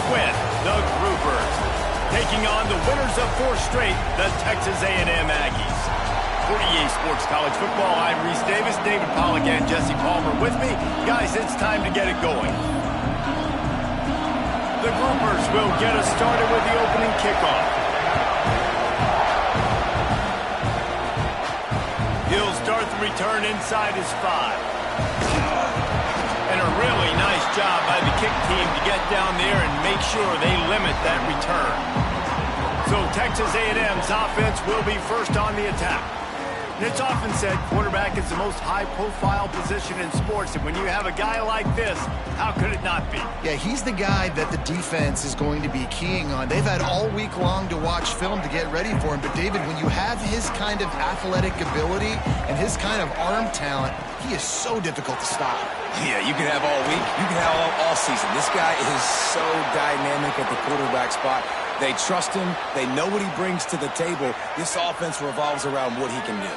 with the Groupers, taking on the winners of 4 straight, the Texas A&M Aggies. For EA Sports College Football, I'm Reese Davis, David Pollack, and Jesse Palmer with me. Guys, it's time to get it going. The Groupers will get us started with the opening kickoff. He'll start the return inside his 5. And a really nice job by the kick team to get down there and make sure they limit that return. So Texas A&M's offense will be first on the attack. And it's often said quarterback is the most high-profile position in sports, and when you have a guy like this, how could it not be? Yeah, he's the guy that the defense is going to be keying on. They've had all week long to watch film to get ready for him, but David, when you have his kind of athletic ability and his kind of arm talent, he is so difficult to stop. Yeah, you can have all week, you can have all season. This guy is so dynamic at the quarterback spot. They trust him. They know what he brings to the table. This offense revolves around what he can do.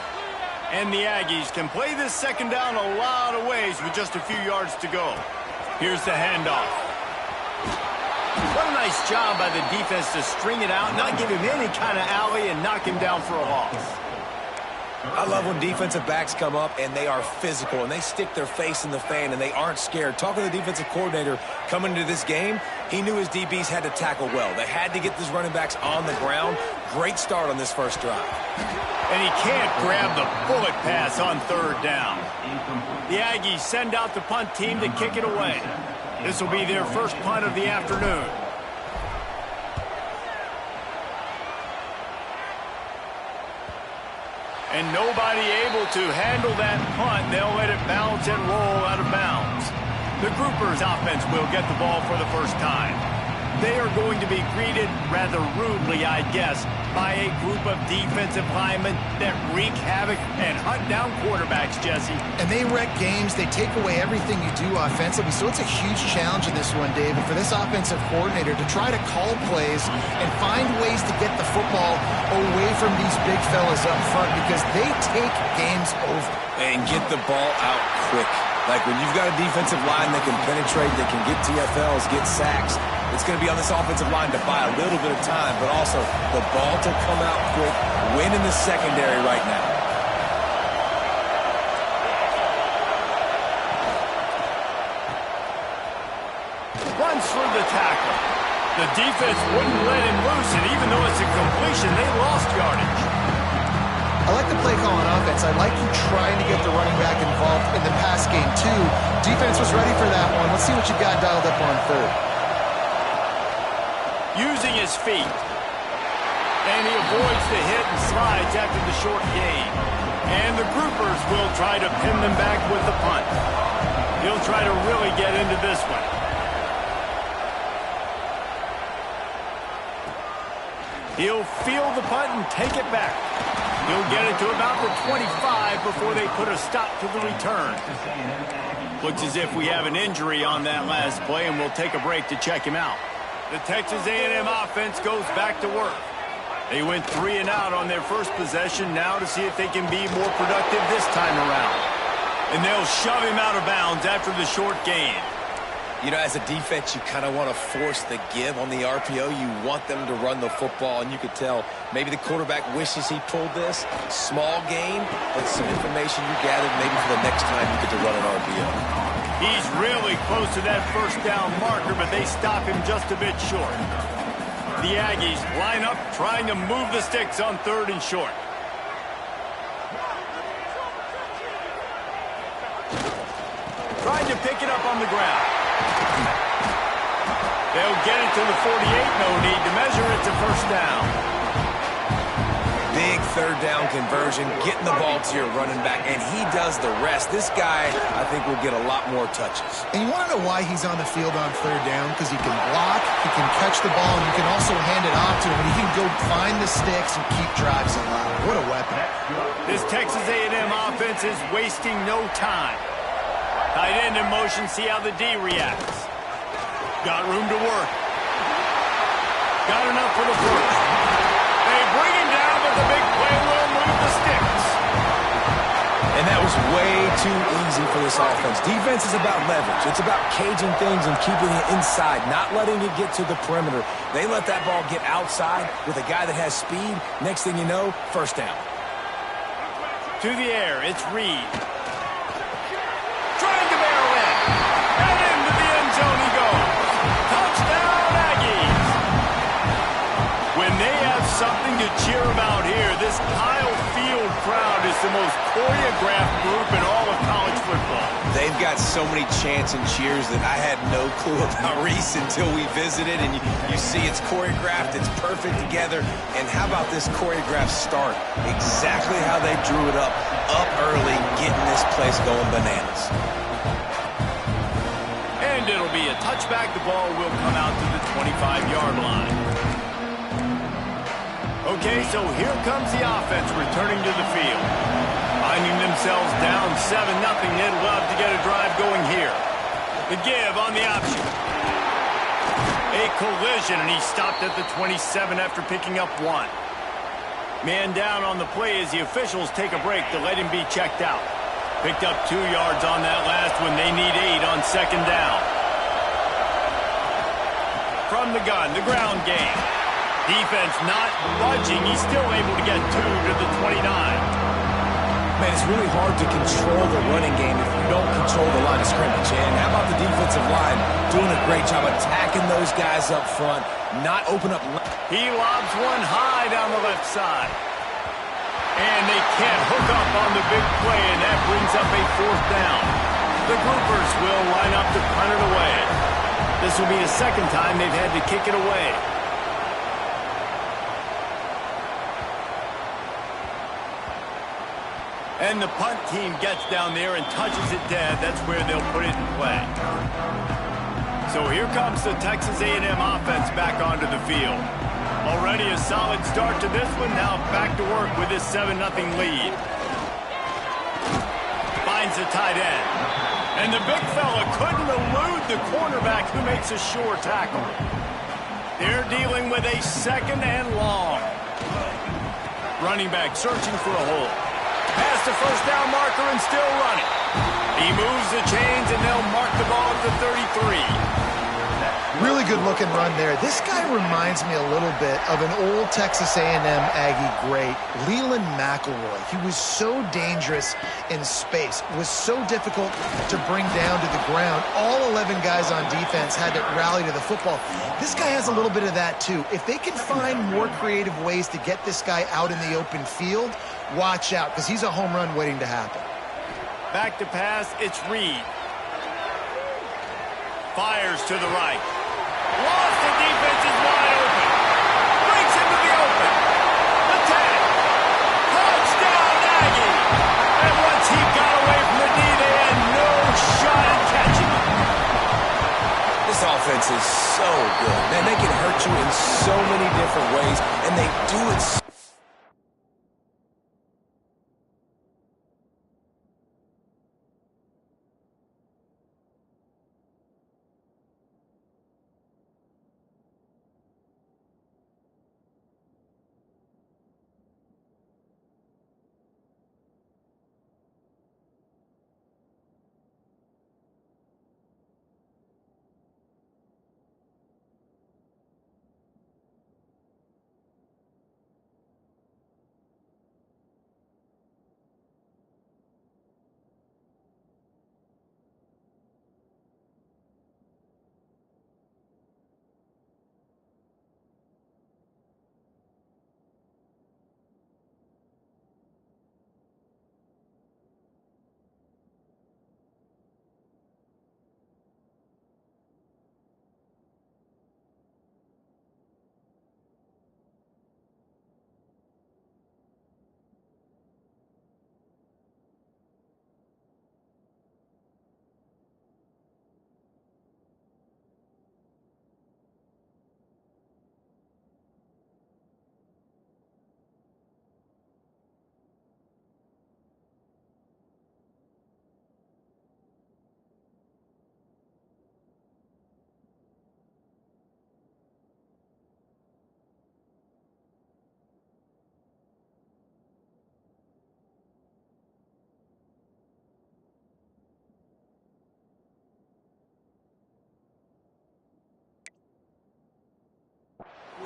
And the Aggies can play this second down a lot of ways with just a few yards to go. Here's the handoff. What a nice job by the defense to string it out, not give him any kind of alley, and knock him down for a loss. I love when defensive backs come up and they are physical and they stick their face in the fan and they aren't scared. Talking to the defensive coordinator coming into this game, he knew his DBs had to tackle well. They had to get these running backs on the ground. Great start on this first drive. And he can't grab the bullet pass on 3rd down. The Aggies send out the punt team to kick it away. This will be their first punt of the afternoon. And nobody able to handle that punt. They'll let it bounce and roll out of bounds. The Groupers offense will get the ball for the first time. They are going to be greeted rather rudely, I guess, by a group of defensive linemen that wreak havoc and hunt down quarterbacks, Jesse. And they wreck games. They take away everything you do offensively. So it's a huge challenge in this one, David, for this offensive coordinator to try to call plays and find ways to get the football away from these big fellas up front, because they take games over. And get the ball out quick. Like when you've got a defensive line that can penetrate, that can get TFLs, get sacks, it's going to be on this offensive line to buy a little bit of time, but also the ball to come out quick, win in the secondary right now. Runs for the tackle. The defense wouldn't let him loose, and even though it's a completion, they lost yardage. I like the play call on offense. I like you trying to get the running back involved in the pass game, too. Defense was ready for that one. Let's see what you got dialed up on 3rd. Using his feet. And he avoids the hit and slides after the short gain. And the Groupers will try to pin them back with the punt. He'll try to really get into this one. He'll field the punt and take it back. He'll get it to about the 25 before they put a stop to the return. Looks as if we have an injury on that last play, and we'll take a break to check him out. The Texas A&M offense goes back to work. They went 3 and out on their first possession, now to see if they can be more productive this time around. And they'll shove him out of bounds after the short gain. You know, as a defense, you kind of want to force the give on the RPO. You want them to run the football, and you could tell maybe the quarterback wishes he pulled this. Small gain, but some information you gathered maybe for the next time you get to run an RPO. He's really close to that first down marker, but they stop him just a bit short. The Aggies line up trying to move the sticks on 3rd and short. Trying to pick it up on the ground. They'll get it to the 48, no need to measure. It's a first down. Big 3rd down conversion, getting the ball to your running back, and he does the rest. This guy, I think, will get a lot more touches. And you want to know why he's on the field on 3rd down? Because he can block, he can catch the ball, and you can also hand it off to him. He can go find the sticks and keep drives alive. What a weapon. This Texas A&M offense is wasting no time. Tight end in motion, see how the D reacts. Got room to work. Got enough for the first. They bring him down, but the big play will move the sticks. And that was way too easy for this offense. Defense is about leverage. It's about caging things and keeping it inside, not letting it get to the perimeter. They let that ball get outside with a guy that has speed. Next thing you know, first down. To the air, it's Reed. Trying to barrel in. And into the end zone he goes. Touchdown, Aggies. When they have something to cheer about here, this Kyle Field crowd is the most choreographed group in all of college football. They've got so many chants and cheers that I had no clue about Reese until we visited, and you see it's choreographed, it's perfect together. And how about this choreographed start? Exactly how they drew it up early, getting this place going bananas. And it'll be a touchback. The ball will come out to the 25-yard line. Okay, so here comes the offense returning to the field. Finding themselves down 7-0, they'd love to get a drive going here. The give on the option. A collision, and he stopped at the 27 after picking up 1. Man down on the play as the officials take a break to let him be checked out. Picked up 2 yards on that last one. They need 8 on second down. From the gun, the ground game. Defense not budging. He's still able to get 2 to the 29. Man, it's really hard to control the running game if you don't control the line of scrimmage. And how about the defensive line doing a great job attacking those guys up front, not open up. He lobs one high down the left side. And they can't hook up on the big play, and that brings up a 4th down. The groupers will line up to punt it away. This will be the second time they've had to kick it away. And the punt team gets down there and touches it dead. That's where they'll put it in play. So here comes the Texas A&M offense back onto the field. Already a solid start to this one. Now back to work with this 7-0 lead. Finds the tight end. And the big fella couldn't elude the cornerback who makes a sure tackle. They're dealing with a 2nd and long. Running back searching for a hole. Past the first down marker and still running. He moves the chains and they'll mark the ball at the 33. Really good looking run there. This guy reminds me a little bit of an old Texas A&M Aggie great, Leland McElroy. He was so dangerous in space, was so difficult to bring down to the ground. All 11 guys on defense had to rally to the football. This guy has a little bit of that too. If they can find more creative ways to get this guy out in the open field, watch out, because he's a home run waiting to happen. Back to pass, it's Reed. Fires to the right. Lost, the defense is wide open. Breaks into the open. The tag. Touchdown, Aggie. And once he got away from the D, they had no shot at catching him. This offense is so good. Man, they can hurt you in so many different ways, and they do it so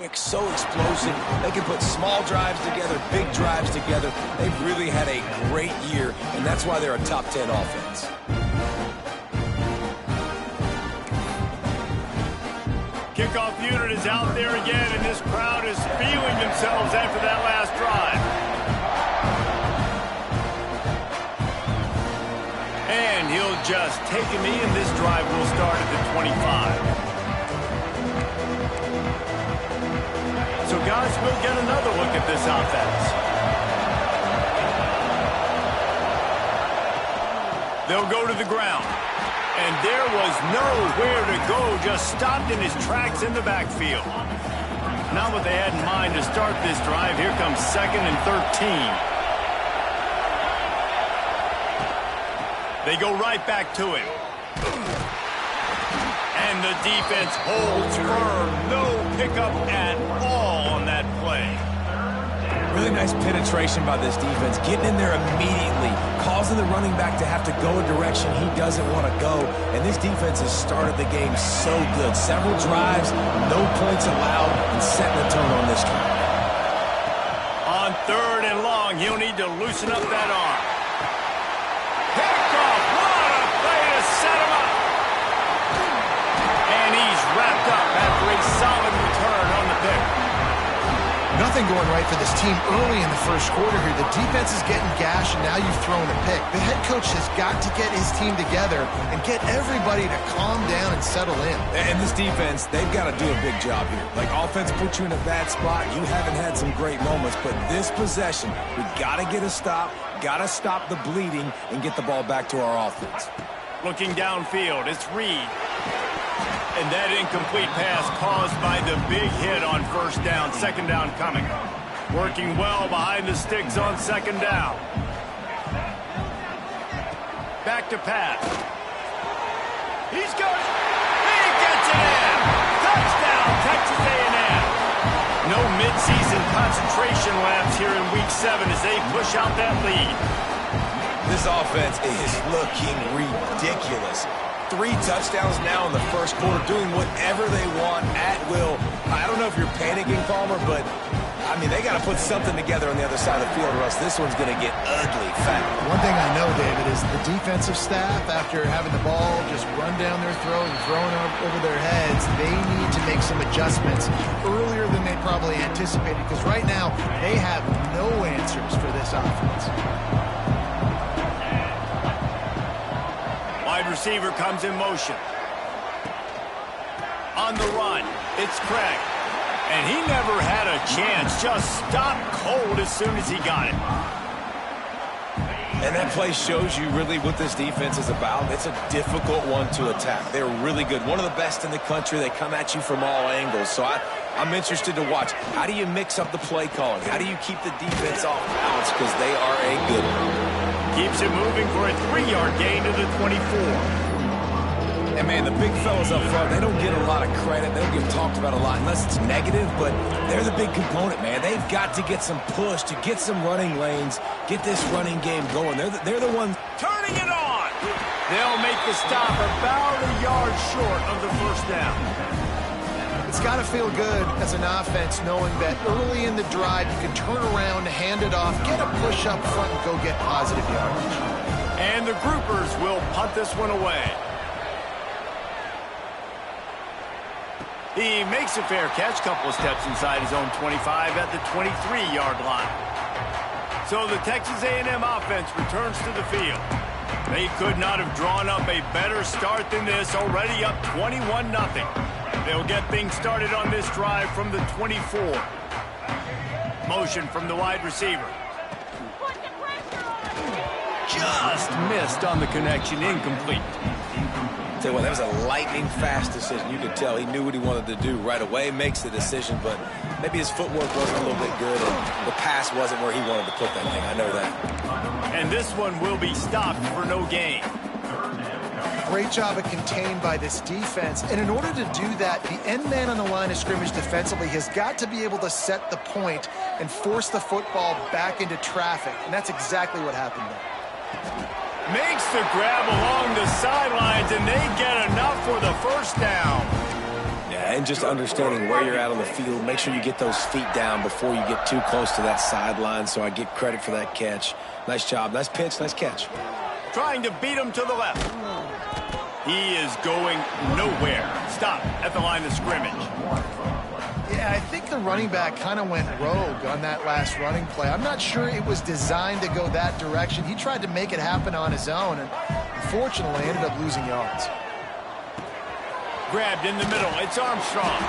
quick, so explosive. They can put small drives together, big drives together. They've really had a great year, and that's why they're a top 10 offense. Kickoff unit is out there again, and this crowd is feeling themselves after that last drive. And he'll just take a knee, and this drive will start at the 25. So, guys, we'll get another look at this offense. They'll go to the ground. And there was nowhere to go, just stopped in his tracks in the backfield. Not what they had in mind to start this drive. Here comes 2nd and 13. They go right back to him. And the defense holds firm. No pickup at all on that play. Really nice penetration by this defense, getting in there immediately, causing the running back to have to go a direction he doesn't want to go. And this defense has started the game so good. Several drives, no points allowed, and setting the tone on this drive. On 3rd and long, he'll need to loosen up that arm. Picked off. What a play to set him up. And he's wrapped up after a solid return on the pick. Nothing going right for this team early in the first quarter here. The defense is getting gashed, and now you've thrown a pick. The head coach has got to get his team together and get everybody to calm down and settle in. And this defense, they've got to do a big job here. Like, offense put you in a bad spot. You haven't had some great moments, but this possession, we got to get a stop, got to stop the bleeding, and get the ball back to our offense. Looking downfield, it's Reed. And that incomplete pass caused by the big hit on 1st down, 2nd down coming. Working well behind the sticks on 2nd down. Back to pass. He's got it. He gets it in. Touchdown, Texas A&M. No midseason concentration lapse here in Week 7 as they push out that lead. This offense is looking ridiculous. 3 touchdowns now in the first quarter, doing whatever they want at will. I don't know if you're panicking, Palmer, but, I mean, they got to put something together on the other side of the field, or else this one's going to get ugly fast. One thing I know, David, is the defensive staff, after having the ball just run down their throat and thrown over their heads, they need to make some adjustments earlier than they probably anticipated, because right now they have no answers for this offense. Wide receiver comes in motion. On the run, it's Craig. And he never had a chance. Just stopped cold as soon as he got it. And that play shows you really what this defense is about. It's a difficult one to attack. They're really good. One of the best in the country. They come at you from all angles. So I'm interested to watch. How do you mix up the play calling? How do you keep the defense off balance? Because they are a good one. Keeps it moving for a 3-yard gain to the 24. And, man, the big fellas up front, they don't get a lot of credit. They don't get talked about a lot unless it's negative, but they're the big component, man. They've got to get some push, to get some running lanes, get this running game going. They're the ones turning it on. They'll make the stop about a yard short of the 1st down. It's got to feel good as an offense knowing that early in the drive you can turn around, hand it off, get a push up front, and go get positive yardage. And the groupers will punt this one away. He makes a fair catch, couple of steps inside his own 25 at the 23-yard line. So the Texas A&M offense returns to the field. They could not have drawn up a better start than this, already up 21-0. They'll get things started on this drive from the 24. Motion from the wide receiver. Just missed on the connection, incomplete. Tell you what, that was a lightning-fast decision. You could tell he knew what he wanted to do right away, makes the decision, but maybe his footwork wasn't a little bit good, and the pass wasn't where he wanted to put that thing. I know that. And this one will be stopped for no gain. Great job of contained by this defense. And in order to do that, the end man on the line of scrimmage defensively has got to be able to set the point and force the football back into traffic. And that's exactly what happened there. Makes the grab along the sidelines, and they get enough for the 1st down. Yeah, And just understanding where you're at on the field, make sure you get those feet down before you get too close to that sideline, so I get credit for that catch. Nice job. Nice pitch. Nice catch. Trying to beat him to the left. He is going nowhere. Stop at the line of scrimmage. Yeah, I think the running back kind of went rogue on that last running play. I'm not sure it was designed to go that direction. He tried to make it happen on his own, and unfortunately ended up losing yards. Grabbed in the middle. It's Armstrong.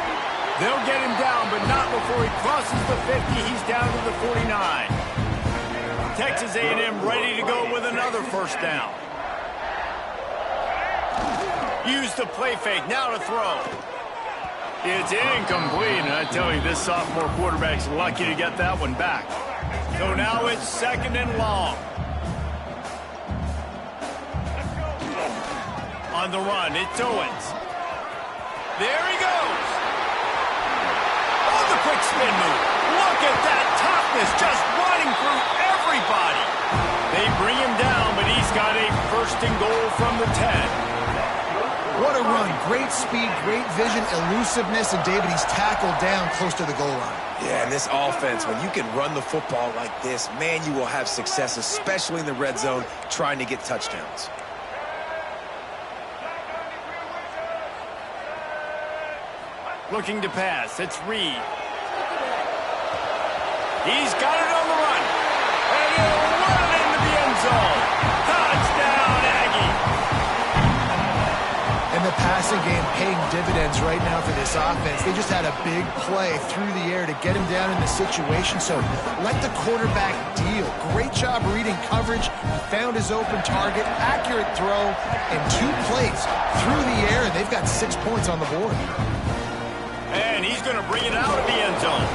They'll get him down, but not before he crosses the 50. He's down to the 49. Texas A&M ready to go with another first down. Use the play fake. Now to throw. It's incomplete, and I tell you, this sophomore quarterback's lucky to get that one back. So now it's 2nd and long. On the run, it's Owens. There he goes. Oh, the quick spin move. Look at that toughness, just running through everybody. They bring him down, but he's got a 1st and goal from the 10. What a run. Great speed, great vision, elusiveness, and David, he's tackled down close to the goal line. Yeah, and this offense, when you can run the football like this, man, you will have success, especially in the red zone, trying to get touchdowns. Looking to pass. It's Reed. He's got it on the run. And he'll run it into the end zone. Touchdown, Aggie. And the passing game paying dividends right now for this offense. They just had a big play through the air to get him down in the situation. So let the quarterback deal. Great job reading coverage. He found his open target, accurate throw, and 2 plays through the air, and they've got 6 points on the board. And he's going to bring it out of the end zone.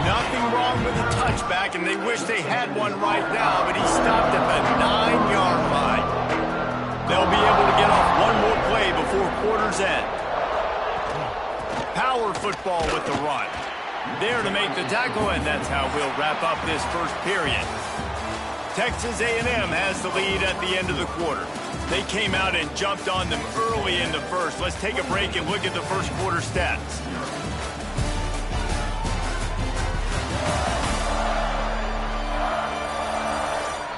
Nothing wrong with the touchback, and they wish they had one right now, but he stopped at the 9-yard line. They'll be able to get off one more play before quarter's end. Power football with the run. There to make the tackle, and that's how we'll wrap up this first period. Texas A&M has the lead at the end of the quarter. They came out and jumped on them early in the first. Let's take a break and look at the first quarter stats.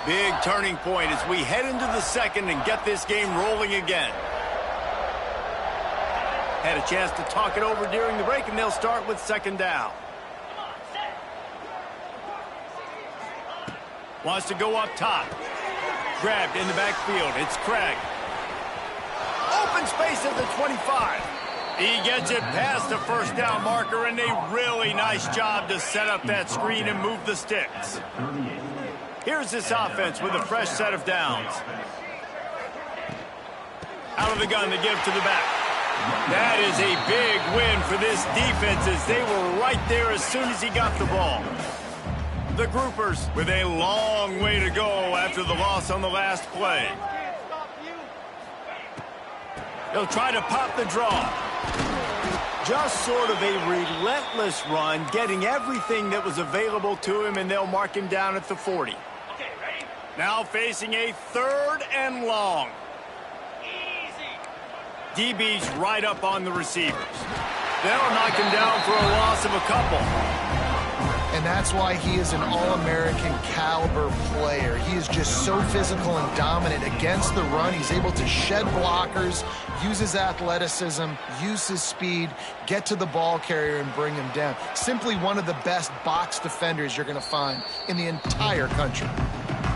Big turning point as we head into the second and get this game rolling again. Had a chance to talk it over during the break, and they'll start with 2nd down. Wants to go up top. Grabbed in the backfield. It's Craig. Open space at the 25. He gets it past the first down marker, and a really nice job to set up that screen and move the sticks. Here's this offense with a fresh set of downs. Out of the gun, they give to the back. That is a big win for this defense as they were right there as soon as he got the ball. The Groupers with a long way to go after the loss on the last play. They'll try to pop the draw. Just sort of a relentless run, getting everything that was available to him, and they'll mark him down at the 40. Now facing a 3rd and long. DB's right up on the receivers. They'll knock him down for a loss of a couple. And that's why he is an All-American caliber player. He is just so physical and dominant against the run. He's able to shed blockers, use his athleticism, use his speed, get to the ball carrier and bring him down. Simply one of the best box defenders you're going to find in the entire country.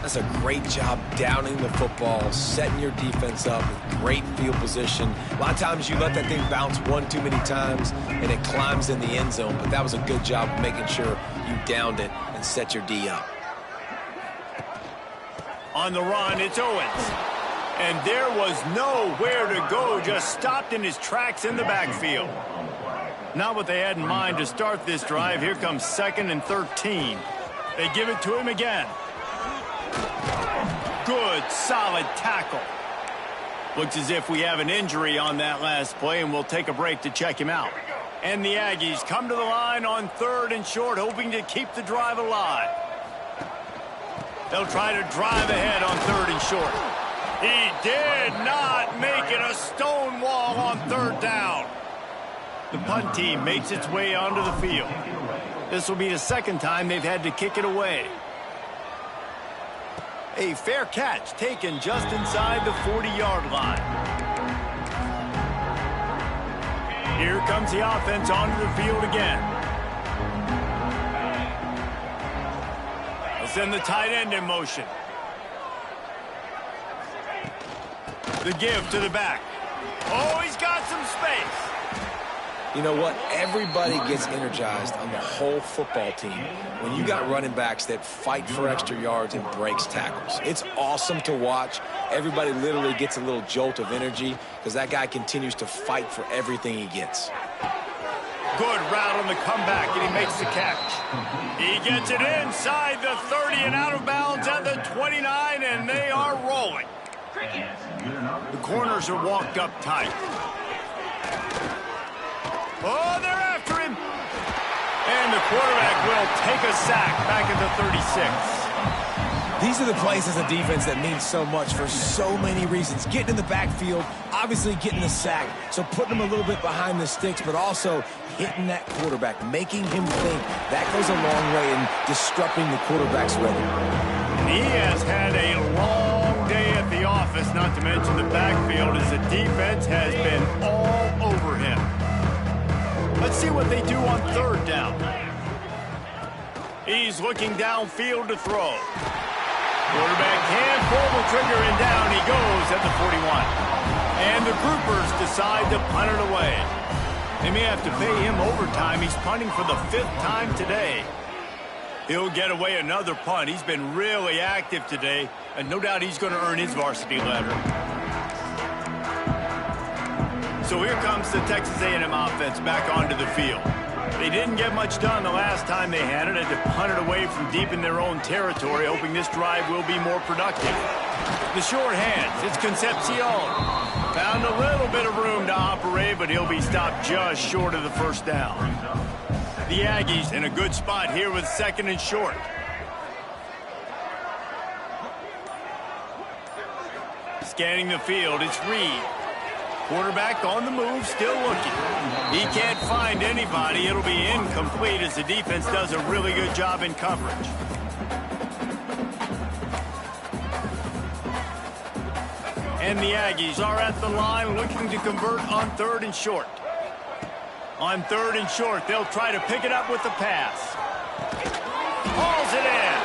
That's a great job downing the football, setting your defense up with great field position. A lot of times you let that thing bounce one too many times and it climbs in the end zone, but that was a good job of making sure you downed it and set your D up. On the run, it's Owens. And there was nowhere to go, just stopped in his tracks in the backfield. Not what they had in mind to start this drive. Here comes 2nd and 13. They give it to him again. Good, solid tackle. Looks as if we have an injury on that last play, and we'll take a break to check him out. And the Aggies come to the line on 3rd and short, hoping to keep the drive alive. They'll try to drive ahead on 3rd and short. He did not make it, a stone wall on 3rd down. The punt team makes its way onto the field. This will be the second time they've had to kick it away. A fair catch taken just inside the 40-yard line. Here comes the offense onto the field again. They'll send the tight end in motion. The give to the back. Oh, he's got some space. You know what? Everybody gets energized on the whole football team when you got running backs that fight for extra yards and breaks tackles. It's awesome to watch. Everybody literally gets a little jolt of energy because that guy continues to fight for everything he gets. Good route on the comeback, and he makes the catch. He gets it inside the 30 and out of bounds at the 29, and they are rolling. The corners are walked up tight. Oh, they're after him. And the quarterback will take a sack back at the 36. These are the plays as a defense that mean so much for so many reasons. Getting in the backfield, obviously getting the sack, so putting him a little bit behind the sticks, but also hitting that quarterback, making him think. That goes a long way in disrupting the quarterback's rhythm. He has had a long day at the office, not to mention the backfield, as the defense has been all over him. Let's see what they do on third down. He's looking downfield to throw. Quarterback can pull the trigger, and down he goes at the 41. And the groupers decide to punt it away. They may have to pay him overtime. He's punting for the 5th time today. He'll get away another punt. He's been really active today, and no doubt he's going to earn his varsity letter. So here comes the Texas A&M offense back onto the field. They didn't get much done the last time they had it. Had to punt it away from deep in their own territory, hoping this drive will be more productive. The short hands, it's Concepcion. Found a little bit of room to operate, but he'll be stopped just short of the first down. The Aggies in a good spot here with 2nd and short. Scanning the field, it's Reed. Quarterback on the move, still looking. He can't find anybody. It'll be incomplete as the defense does a really good job in coverage. And the Aggies are at the line looking to convert on 3rd and short. On 3rd and short, they'll try to pick it up with the pass. Hauls it in.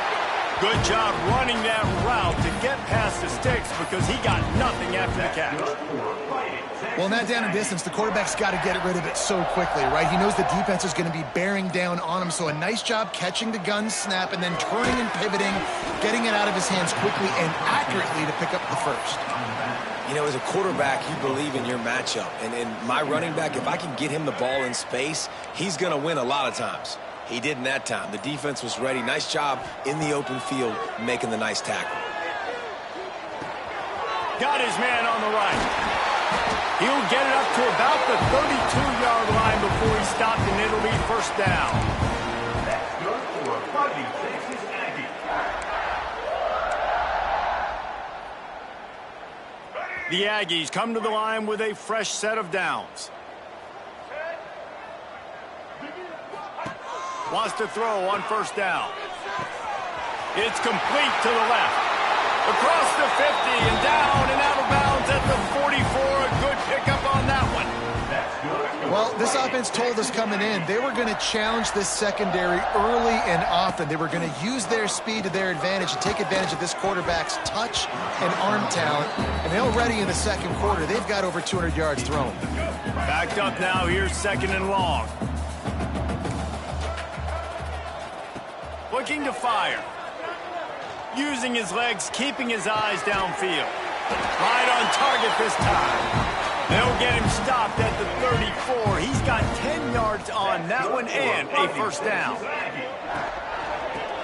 Good job running that route to get past the sticks because he got nothing after the catch. Well, in that down and distance, the quarterback's got to get rid of it so quickly, right? He knows the defense is going to be bearing down on him, so a nice job catching the gun snap and then turning and pivoting, getting it out of his hands quickly and accurately to pick up the first. You know, as a quarterback, you believe in your matchup. And my running back, if I can get him the ball in space, he's going to win a lot of times. He didn't that time. The defense was ready. Nice job in the open field making the nice tackle. Got his man on the right. He'll get it up to about the 32-yard line before he stopped, and it'll be first down. That's good for a fighting Texas Aggie. The Aggies come to the line with a fresh set of downs. Wants to throw on first down. It's complete to the left. Across the 50 and down and out of bounds at the 44. A good pickup on that one. Well, this offense told us coming in they were going to challenge this secondary early and often. They were going to use their speed to their advantage and take advantage of this quarterback's touch and arm talent. And already in the second quarter, they've got over 200 yards thrown. Backed up now. Here's 2nd and long. Looking to fire. Using his legs, keeping his eyes downfield. Right on target this time. They'll get him stopped at the 34. He's got 10 yards on that one and a first down.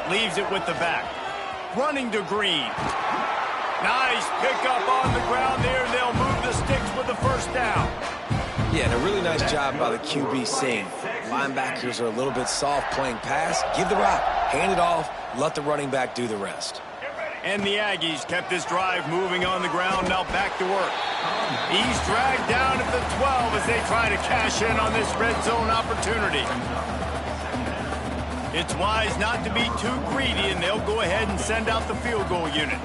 Leaves it with the back. Running to Green. Nice pickup on the ground there. They'll move the sticks with the first down. Yeah, and a really nice job by the QB seeing. Linebackers are a little bit soft playing pass. Give the rock, hand it off, let the running back do the rest. And the Aggies kept this drive moving on the ground. Now back to work. He's dragged down at the 12 as they try to cash in on this red zone opportunity. It's wise not to be too greedy, and they'll go ahead and send out the field goal unit.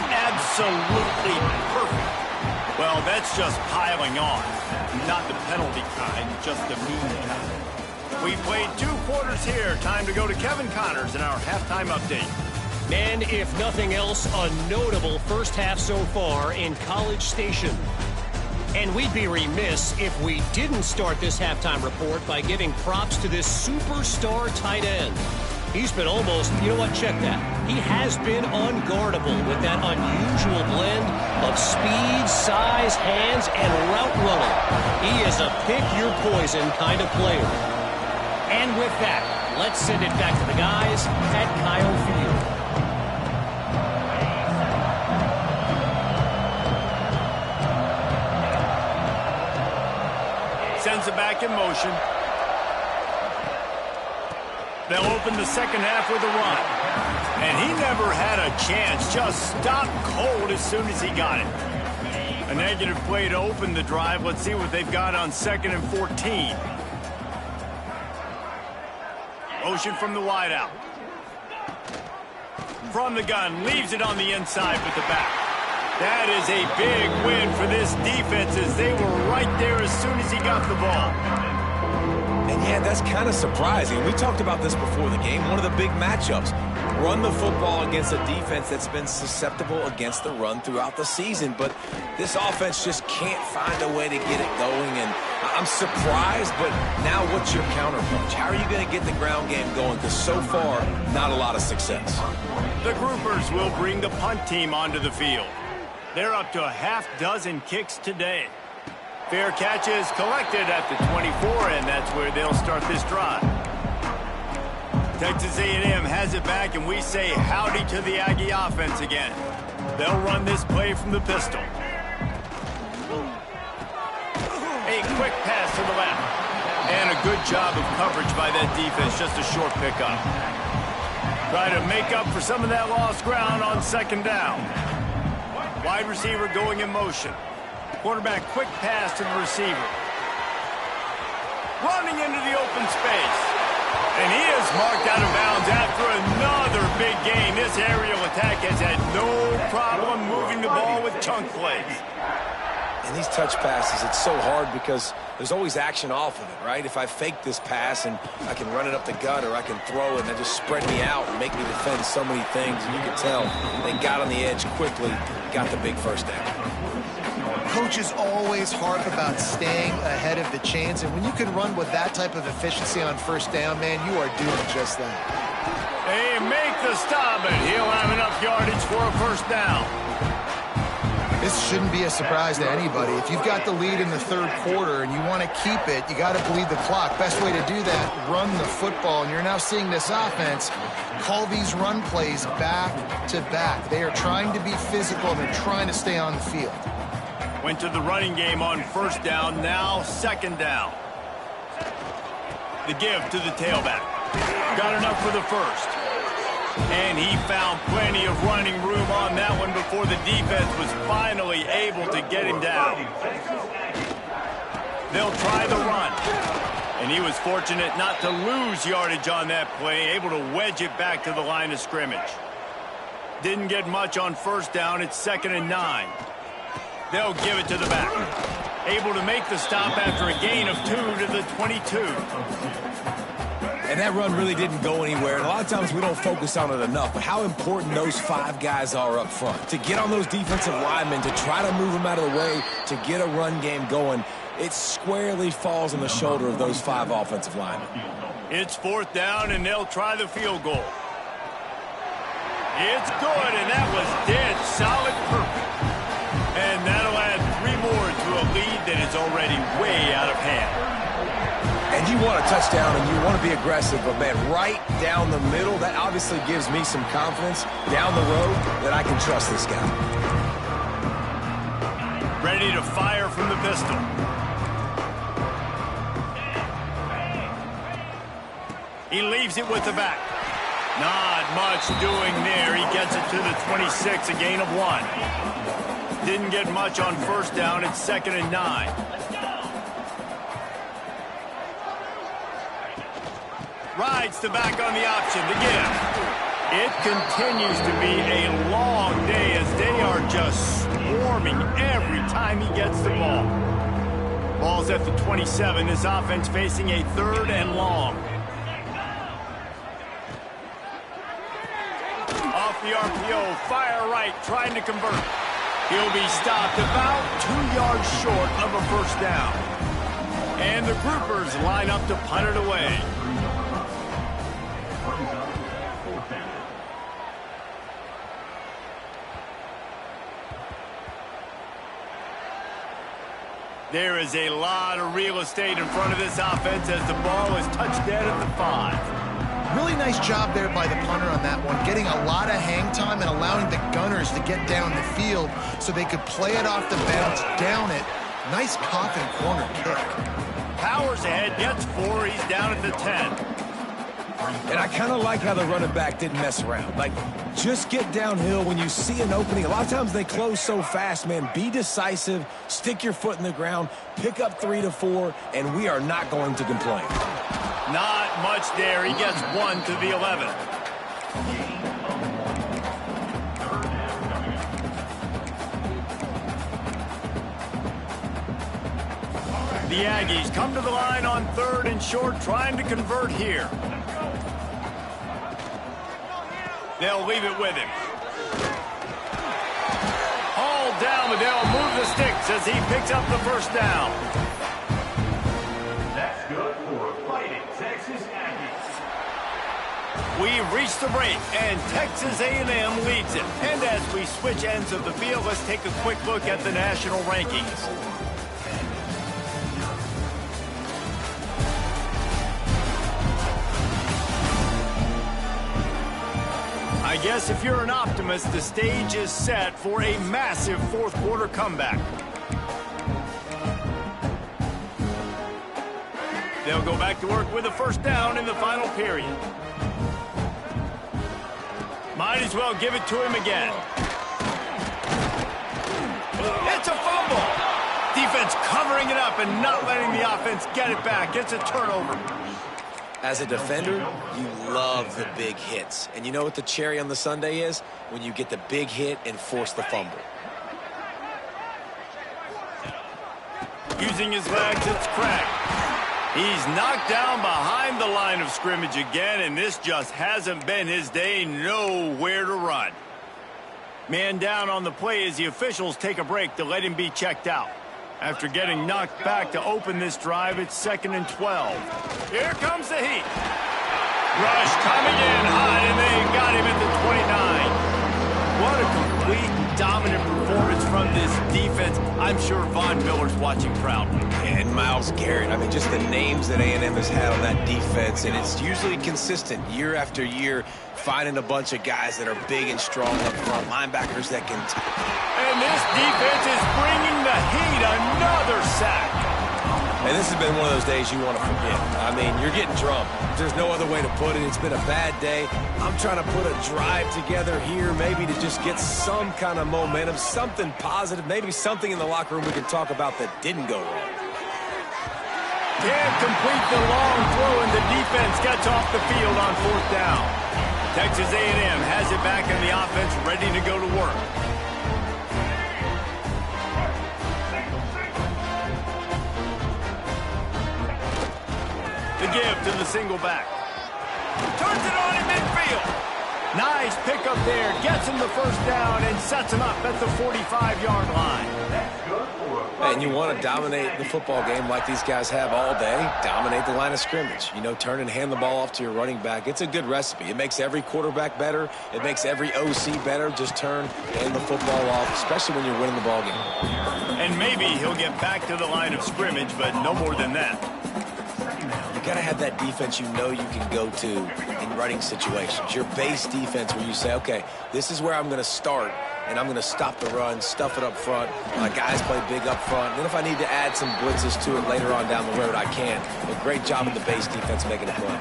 Absolutely perfect. Well, that's just piling on. Not the penalty kind, just the mean kind. We played 2 quarters here. Time to go to Kevin Connors in our halftime update. And if nothing else, a notable first half so far in College Station. And we'd be remiss if we didn't start this halftime report by giving props to this superstar tight end. He's been almost, you know what, check that. He has been unguardable with that unusual blend of speed, size, hands, and route running. He is a pick-your-poison kind of player. And with that, let's send it back to the guys at Kyle Field. Sends it back in motion. They'll open the second half with a run. And he never had a chance. Just stopped cold as soon as he got it. A negative play to open the drive. Let's see what they've got on 2nd and 14. Motion from the wideout. From the gun. Leaves it on the inside with the back. That is a big win for this defense as they were right there as soon as he got the ball. And yeah, that's kind of surprising. We talked about this before the game. One of the big matchups. Run the football against a defense that's been susceptible against the run throughout the season. But this offense just can't find a way to get it going. And I'm surprised, but now what's your counterpunch? How are you going to get the ground game going? Because so far, not a lot of success. The groupers will bring the punt team onto the field. They're up to a half-dozen kicks today. Fair catch is collected at the 24, and that's where they'll start this drive. Texas A&M has it back, and we say howdy to the Aggie offense again. They'll run this play from the pistol. A quick pass to the left. And a good job of coverage by that defense, just a short pickup. Try to make up for some of that lost ground on 2nd down. Wide receiver going in motion. Quarterback quick pass to the receiver. Running into the open space. And he is marked out of bounds after another big gain. This aerial attack has had no problem moving the ball with chunk plays. And these touch passes, it's so hard because there's always action off of it, right? If I fake this pass and I can run it up the gut or I can throw it and they just spread me out and make me defend so many things. And you can tell they got on the edge quickly, got the big first down. Coaches always harp about staying ahead of the chains, and when you can run with that type of efficiency on 1st down, man, you are doing just that. They make the stop, and he'll have enough yardage for a 1st down. This shouldn't be a surprise to anybody. If you've got the lead in the 3rd quarter and you want to keep it, you got to bleed the clock. Best way to do that, run the football. And you're now seeing this offense call these run plays back to back. They are trying to be physical, and they're trying to stay on the field. Went to the running game on 1st down, now 2nd down. The give to the tailback. Got enough for the 1st. And he found plenty of running room on that one before the defense was finally able to get him down. They'll try the run. And he was fortunate not to lose yardage on that play, able to wedge it back to the line of scrimmage. Didn't get much on 1st down. It's 2nd and 9. They'll give it to the back. Able to make the stop after a gain of 2 to the 22. And that run really didn't go anywhere. And a lot of times we don't focus on it enough. But how important those 5 guys are up front. To get on those defensive linemen, to try to move them out of the way, to get a run game going, it squarely falls on the shoulder of those 5 offensive linemen. It's 4th down, and they'll try the field goal. It's good, and that was dead solid perfect. And that'll add 3 more to a lead that is already way out of hand. And you want a touchdown and you want to be aggressive, but, man, right down the middle, that obviously gives me some confidence down the road that I can trust this guy. Ready to fire from the pistol. He leaves it with the back. Not much doing there. He gets it to the 26, a gain of 1. Didn't get much on first down. It's 2nd and 9. Rides the back on the option to give. It continues to be a long day as they are just swarming every time he gets the ball. Ball's at the 27. This offense facing a 3rd and long. Off the RPO, fire right, trying to convert. He'll be stopped about 2 yards short of a first down. And the groupers line up to punt it away. There is a lot of real estate in front of this offense as the ball is touched dead at the 5. Really nice job there by the punter on that one, getting a lot of hang time and allowing the gunners to get down the field so they could play it off the bounce, down it. Nice confident corner kick. Powers ahead, gets 4, he's down at the 10. And I kind of like how the running back didn't mess around. Like, just get downhill when you see an opening. A lot of times they close so fast, man. Be decisive, stick your foot in the ground, pick up 3 to 4, and we are not going to complain. Not much there. He gets 1 to the 11. The Aggies come to the line on 3rd and short, trying to convert here. They'll leave it with him. Hauled down, but they'll move the sticks as he picks up the first down. That's good for Fighting Texas Aggies. We've reached the break, and Texas A&M leads it. And as we switch ends of the field, let's take a quick look at the national rankings. I guess if you're an optimist, the stage is set for a massive 4th quarter comeback. They'll go back to work with a first down in the final period. Might as well give it to him again. It's a fumble. Defense covering it up and not letting the offense get it back. It's a turnover. As a defender, you love the big hits. And you know what the cherry on the sundae is? When you get the big hit and force the fumble. Using his legs, it's cracked. He's knocked down behind the line of scrimmage again, and this just hasn't been his day. Nowhere to run. Man down on the play as the officials take a break to let him be checked out. After getting knocked back to open this drive, it's 2nd and 12. Here comes the heat. Rush coming in hot, and they got him at the 29. What a complete and dominant performance from this defense. I'm sure Von Miller's watching proudly. And Myles Garrett, I mean, just the names that A&M has had on that defense, and it's usually consistent year after year, finding a bunch of guys that are big and strong up front, linebackers that can... And this defense is bringing the heat. Another sack. And this has been one of those days you want to forget. I mean, you're getting drunk. There's no other way to put it. It's been a bad day. I'm trying to put a drive together here, maybe to just get some kind of momentum, something positive, maybe something in the locker room we can talk about that didn't go wrong. Can't complete the long throw, and the defense gets off the field on 4th down. Texas A&M has it back in the offense, ready to go to work. The give to the single back. Turns it on in midfield. Nice pickup there. Gets him the first down and sets him up at the 45-yard line. And you want to dominate the football game like these guys have all day. Dominate the line of scrimmage. You know, turn and hand the ball off to your running back. It's a good recipe. It makes every quarterback better. It makes every OC better. Just turn, hand the football off, especially when you're winning the ball game. And maybe he'll get back to the line of scrimmage, but no more than that. got to have that defense you know you can go to in running situations. Your base defense where you say, okay, this is where I'm going to start, and I'm going to stop the run, stuff it up front. My guys play big up front. And then if I need to add some blitzes to it later on down the road, I can. But great job of the base defense making a play.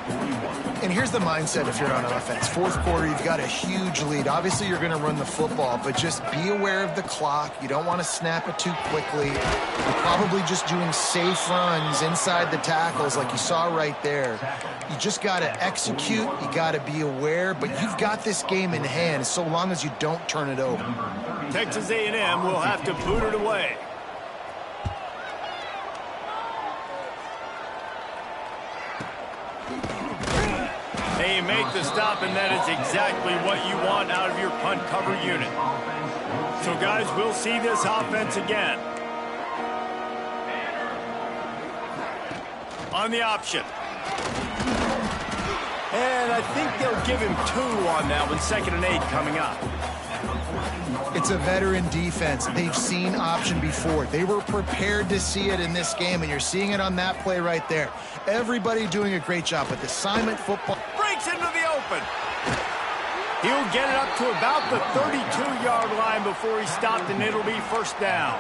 And here's the mindset if you're on offense. Fourth quarter, you've got a huge lead. Obviously, you're going to run the football, but just be aware of the clock. You don't want to snap it too quickly. You're probably just doing safe runs inside the tackles like you saw right there. You just got to execute. You got to be aware, but you've got this game in hand so long as you don't turn it over. Texas A&M will have to boot it away. They make the stop, and that is exactly what you want out of your punt cover unit. So, guys, we'll see this offense again. On the option. And I think they'll give him 2 on that one. 2nd and 8 coming up. It's a veteran defense. They've seen option before. They were prepared to see it in this game, and you're seeing it on that play right there. Everybody doing a great job with assignment football. Breaks into the open. He'll get it up to about the 32-yard line before he stopped, and it'll be first down.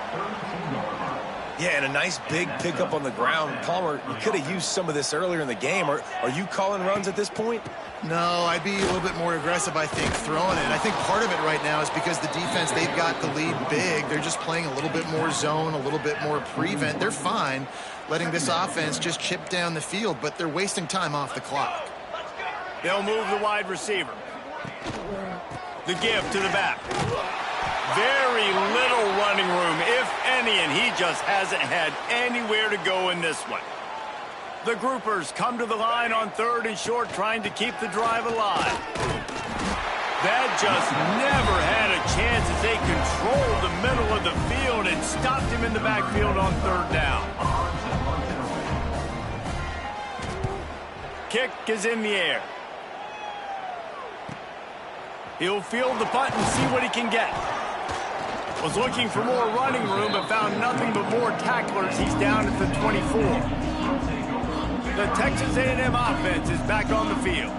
Yeah, and a nice big pickup on the ground. Palmer, you could have used some of this earlier in the game. Are you calling runs at this point? No, I'd be a little bit more aggressive, I think, throwing it. I think part of it right now is because the defense, they've got the lead big. They're just playing a little bit more zone, a little bit more prevent. They're fine letting this offense just chip down the field, but they're wasting time off the clock. They'll move the wide receiver. The give to the back. Very little running room, if any, and he just hasn't had anywhere to go in this one. The groupers come to the line on 3rd and short, trying to keep the drive alive. That just never had a chance as they controlled the middle of the field and stopped him in the backfield on 3rd down. Kick is in the air. He'll field the punt and see what he can get. Was looking for more running room, but found nothing but more tacklers. He's down at the 24. The Texas A&M offense is back on the field.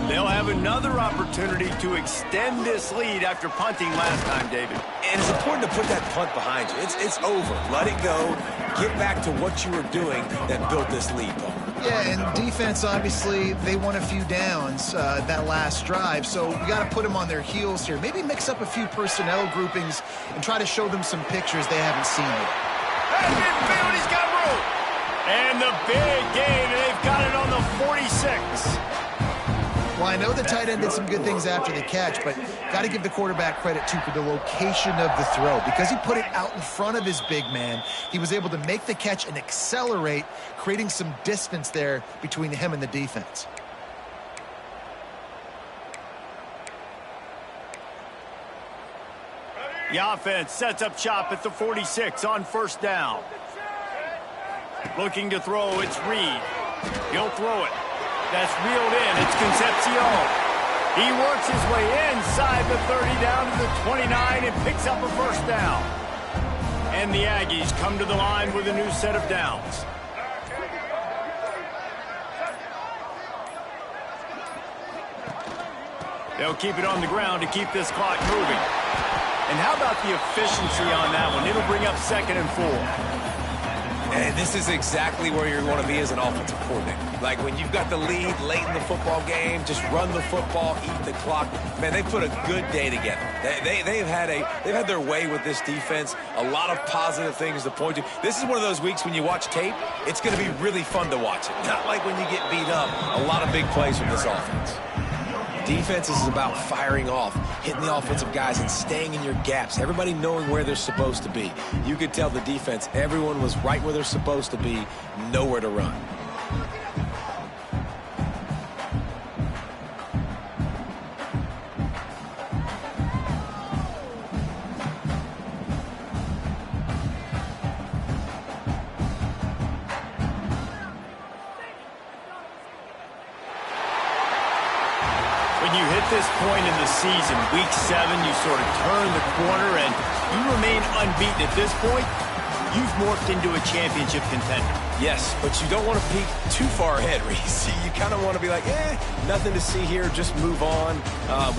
They'll have another opportunity to extend this lead after punting last time, David. And it's important to put that punt behind you. It's over. Let it go. Get back to what you were doing that built this lead, Paul. Yeah, and defense, obviously, they won a few downs that last drive, so you got to put them on their heels here. Maybe mix up a few personnel groupings and try to show them some pictures they haven't seen yet. Midfield, he's got room. And the big gain, and they've got it on the 46. Well, I know the tight end did some good things after the catch, but got to give the quarterback credit, too, for the location of the throw. Because he put it out in front of his big man, he was able to make the catch and accelerate, creating some distance there between him and the defense. The offense sets up shop at the 46 on 1st down. Looking to throw, it's Reed. He'll throw it. That's reeled in. It's Concepcion. He works his way inside the 30 down to the 29 and picks up a 1st down. And the Aggies come to the line with a new set of downs. They'll keep it on the ground to keep this clock moving. And how about the efficiency on that one? It'll bring up 2nd and 4. And this is exactly where you're going to be as an offensive coordinator. Like when you've got the lead late in the football game, just run the football, eat the clock. Man, they put a good day together. They've had their way with this defense. A lot of positive things to point to. This is one of those weeks when you watch tape, it's going to be really fun to watch it. Not like when you get beat up. A lot of big plays from this offense. Defense is about firing off, hitting the offensive guys and staying in your gaps. Everybody knowing where they're supposed to be. You could tell the defense, everyone was right where they're supposed to be, nowhere to run. This point in the season, week 7, you sort of turn the corner and you remain unbeaten at this point. you've morphed into a championship contender. Yes, but you don't want to peek too far ahead, Reese. You kind of want to be like, nothing to see here, just move on.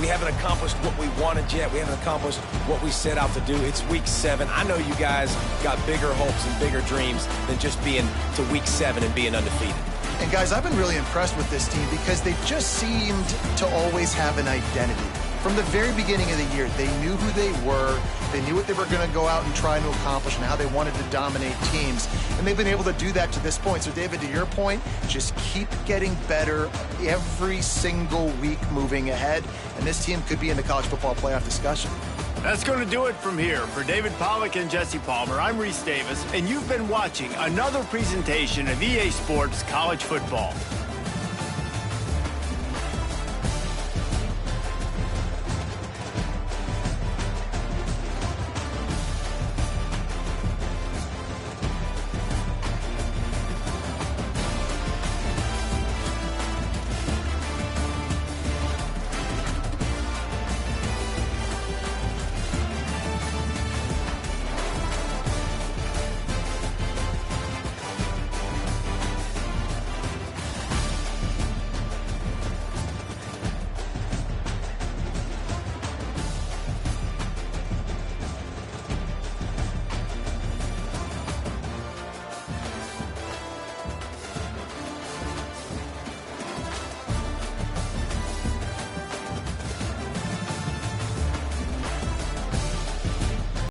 We haven't accomplished what we wanted yet. We haven't accomplished what we set out to do. It's week 7. I know you guys got bigger hopes and bigger dreams than just being to week 7 and being undefeated. And guys, I've been really impressed with this team because they just seemed to always have an identity. From the very beginning of the year, they knew who they were, they knew what they were going to go out and try to accomplish and how they wanted to dominate teams. And they've been able to do that to this point. So, David, to your point, just keep getting better every single week moving ahead. And this team could be in the college football playoff discussion. That's going to do it from here. For David Pollack and Jesse Palmer, I'm Reese Davis, and you've been watching another presentation of EA Sports College Football.